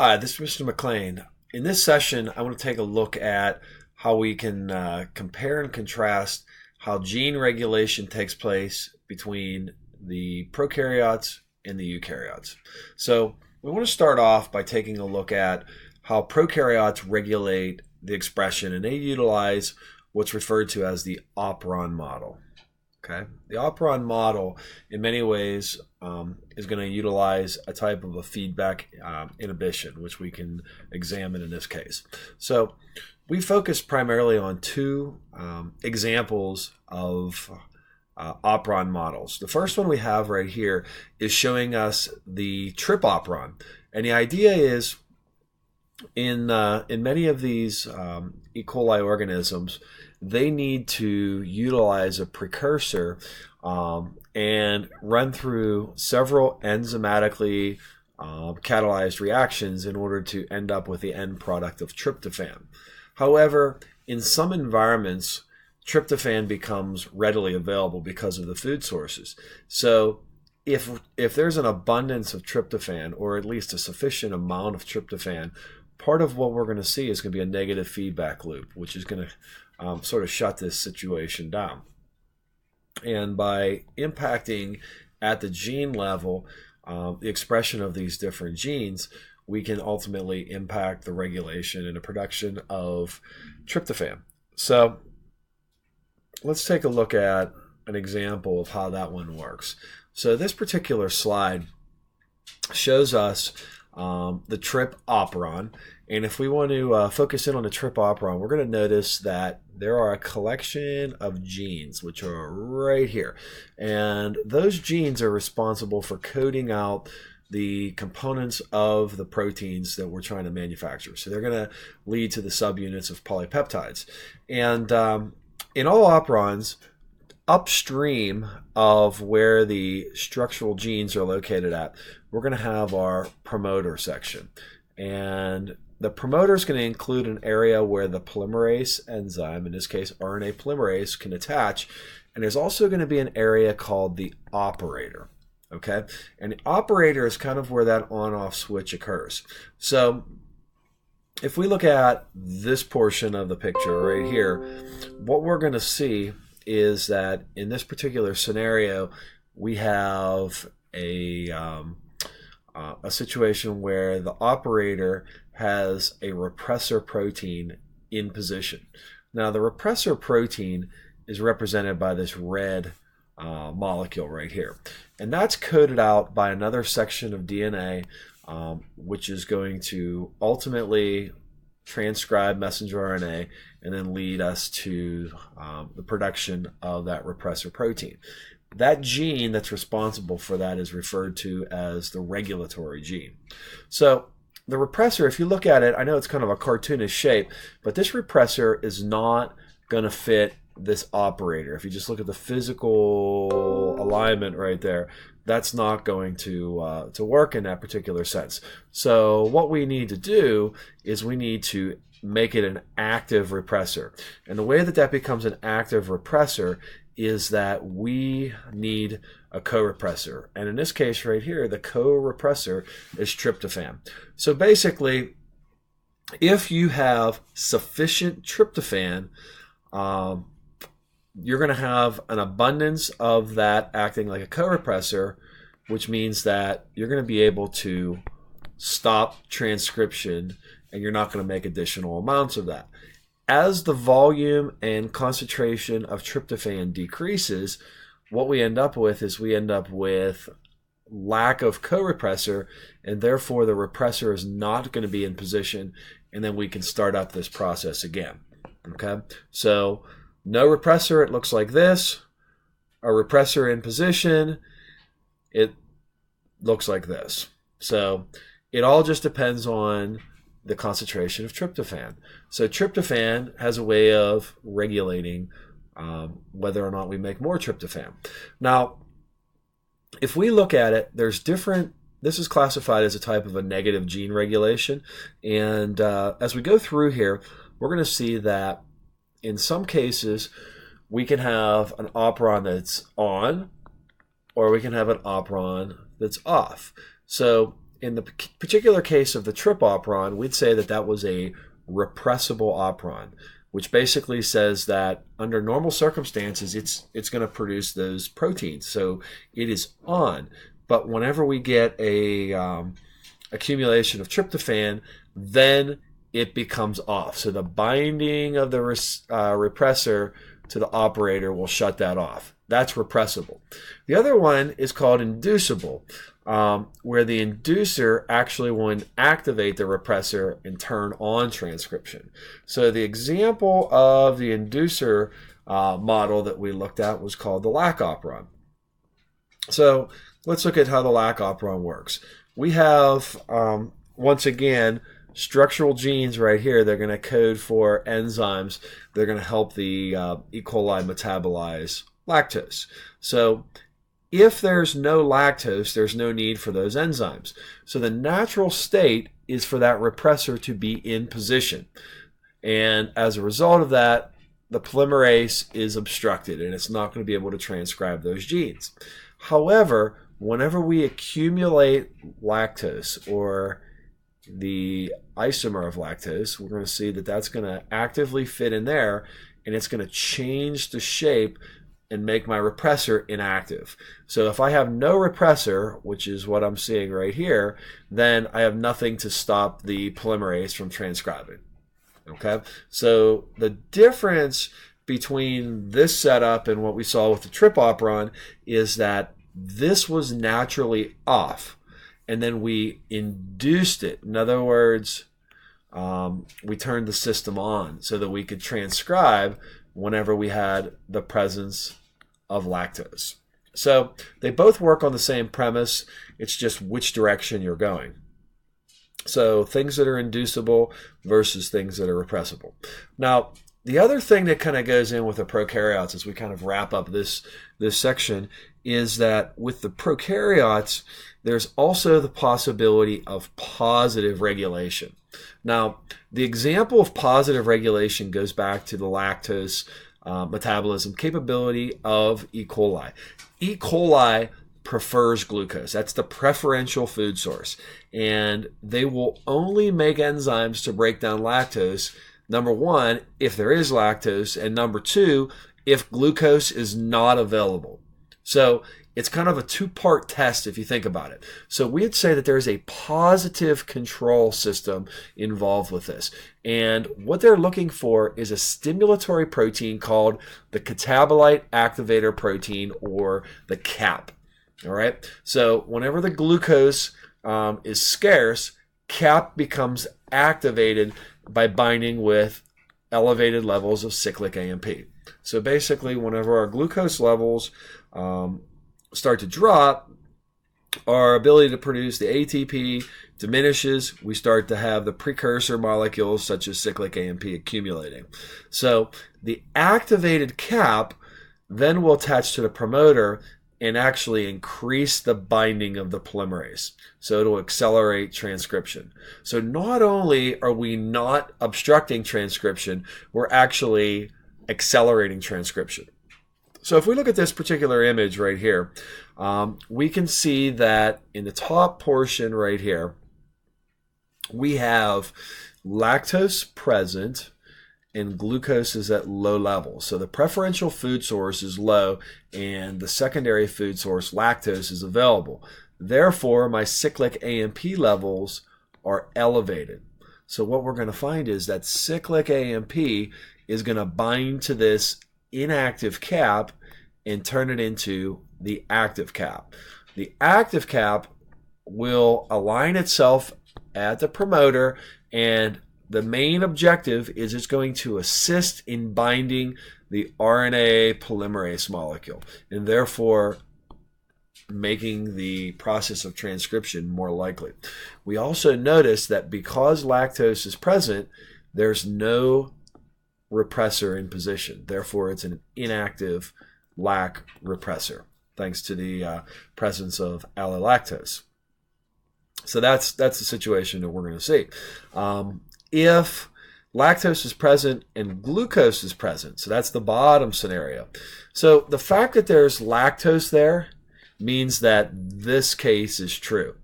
Hi, this is Mr. McLean. In this session, I want to take a look at how we can compare and contrast how gene regulation takes place between the prokaryotes and the eukaryotes. So we want to start off by taking a look at how prokaryotes regulate the expression, and they utilize what's referred to as the Operon model. Okay, the Operon model, in many ways, is going to utilize a type of a feedback inhibition, which we can examine in this case. So we focus primarily on two examples of Operon models. The first one we have right here is showing us the trip Operon, and the idea is in many of these E. coli organisms, they need to utilize a precursor and run through several enzymatically catalyzed reactions in order to end up with the end product of tryptophan. However, in some environments, tryptophan becomes readily available because of the food sources. So if there's an abundance of tryptophan, or at least a sufficient amount of tryptophan, part of what we're going to see is going to be a negative feedback loop, which is going to sort of shut this situation down. And by impacting at the gene level the expression of these different genes, we can ultimately impact the regulation and the production of tryptophan. So let's take a look at an example of how that one works. So this particular slide shows us the trip Operon, and if we want to focus in on the trip Operon, we're going to notice that there are a collection of genes which are right here, and those genes are responsible for coding out the components of the proteins that we're trying to manufacture. So they're going to lead to the subunits of polypeptides, and in all operons, upstream of where the structural genes are located at, we're going to have our promoter section. And the promoter is going to include an area where the polymerase enzyme, in this case RNA polymerase, can attach. And there's also going to be an area called the operator. Okay? And the operator is kind of where that on-off switch occurs. So if we look at this portion of the picture right here, what we're going to see is that in this particular scenario, we have a situation where the operator has a repressor protein in position. Now, the repressor protein is represented by this red molecule right here, and that's coded out by another section of DNA, which is going to ultimately transcribe messenger RNA and then lead us to the production of that repressor protein. That gene that's responsible for that is referred to as the regulatory gene. So the repressor, if you look at it, I know it's kind of a cartoonish shape, but this repressor is not going to fit this operator. If you just look at the physical alignment right there, that's not going to work in that particular sense. So what we need to do is we need to make it an active repressor. And the way that that becomes an active repressor is that we need a co-repressor. And in this case right here, the co-repressor is tryptophan. So basically, if you have sufficient tryptophan, you're going to have an abundance of that acting like a co-repressor, which means that you're going to be able to stop transcription, and you're not going to make additional amounts of that. As the volume and concentration of tryptophan decreases, what we end up with is lack of co-repressor, and therefore the repressor is not going to be in position, and then we can start up this process again. Okay, so no repressor, it looks like this. A repressor in position, it looks like this. So it all just depends on the concentration of tryptophan. So tryptophan has a way of regulating whether or not we make more tryptophan. Now, if we look at it, there's different, this is classified as a type of a negative gene regulation. And as we go through here, we're going to see that in some cases, we can have an operon that's on, or we can have an operon that's off. So in the particular case of the trip operon, we'd say that that was a repressible operon, which basically says that under normal circumstances, it's going to produce those proteins. So it is on. But whenever we get a accumulation of tryptophan, then it becomes off. So the binding of the repressor to the operator will shut that off. That's repressible. The other one is called inducible, where the inducer actually will activate the repressor and turn on transcription. So the example of the inducer model that we looked at was called the Lac Operon. So let's look at how the Lac Operon works. We have, once again, structural genes right here. They're going to code for enzymes. They're going to help the E. coli metabolize lactose. So if there's no lactose, there's no need for those enzymes. So the natural state is for that repressor to be in position. And as a result of that, the polymerase is obstructed and it's not going to be able to transcribe those genes. However, whenever we accumulate lactose or the isomer of lactose, we're going to see that that's going to actively fit in there and it's going to change the shape and make my repressor inactive. So if I have no repressor, which is what I'm seeing right here, then I have nothing to stop the polymerase from transcribing. Okay? So the difference between this setup and what we saw with the trip operon is that this was naturally off, and then we induced it. In other words, we turned the system on so that we could transcribe whenever we had the presence of lactose. So they both work on the same premise. It's just which direction you're going. So things that are inducible versus things that are repressible. Now, the other thing that kind of goes in with the prokaryotes as we kind of wrap up this section is that with the prokaryotes, there's also the possibility of positive regulation. Now, the example of positive regulation goes back to the lactose metabolism capability of E. coli. E. coli prefers glucose. That's the preferential food source. And they will only make enzymes to break down lactose, number one, if there is lactose, and number two, if glucose is not available. So it's kind of a two-part test if you think about it. So we'd say that there's a positive control system involved with this. And what they're looking for is a stimulatory protein called the catabolite activator protein, or the CAP. All right. So whenever the glucose is scarce, CAP becomes activated by binding with elevated levels of cyclic AMP. So basically, whenever our glucose levels start to drop, our ability to produce the ATP diminishes. We start to have the precursor molecules such as cyclic AMP accumulating. So the activated CAP then will attach to the promoter and actually increase the binding of the polymerase. So it'll accelerate transcription. So not only are we not obstructing transcription, we're actually accelerating transcription. So if we look at this particular image right here, we can see that in the top portion right here, we have lactose present and glucose is at low levels. So the preferential food source is low and the secondary food source, lactose, is available. Therefore, my cyclic AMP levels are elevated. So what we're going to find is that cyclic AMP is going to bind to this inactive cap and turn it into the active cap. The active cap will align itself at the promoter, and the main objective is it's going to assist in binding the RNA polymerase molecule and therefore making the process of transcription more likely. We also notice that because lactose is present, there's no repressor in position. Therefore, it's an inactive Lac repressor, thanks to the presence of allolactose. So that's the situation that we're going to see. If lactose is present and glucose is present, so that's the bottom scenario. So the fact that there's lactose there means that this case is true.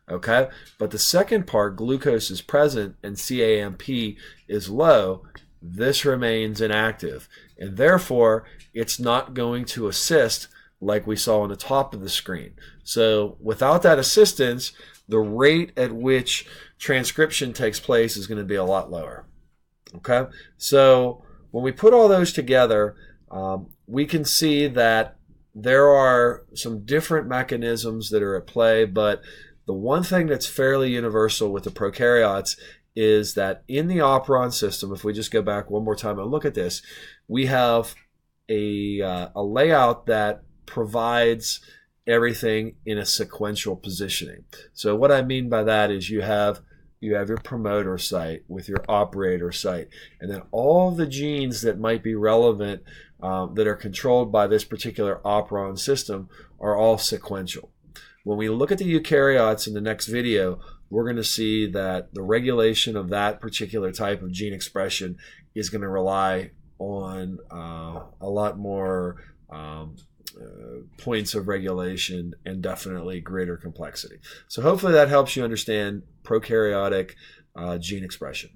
Okay, but the second part, glucose is present and CAMP is low, this remains inactive, and therefore it's not going to assist like we saw on the top of the screen. So without that assistance, the rate at which transcription takes place is going to be a lot lower. Okay, so when we put all those together, we can see that there are some different mechanisms that are at play, but the one thing that's fairly universal with the prokaryotes is that in the Operon system, if we just go back one more time and look at this, we have a layout that provides everything in a sequential positioning. So what I mean by that is you have your promoter site with your operator site, and then all the genes that might be relevant that are controlled by this particular Operon system are all sequential. When we look at the eukaryotes in the next video, we're going to see that the regulation of that particular type of gene expression is going to rely on a lot more points of regulation and definitely greater complexity. So hopefully that helps you understand prokaryotic gene expression.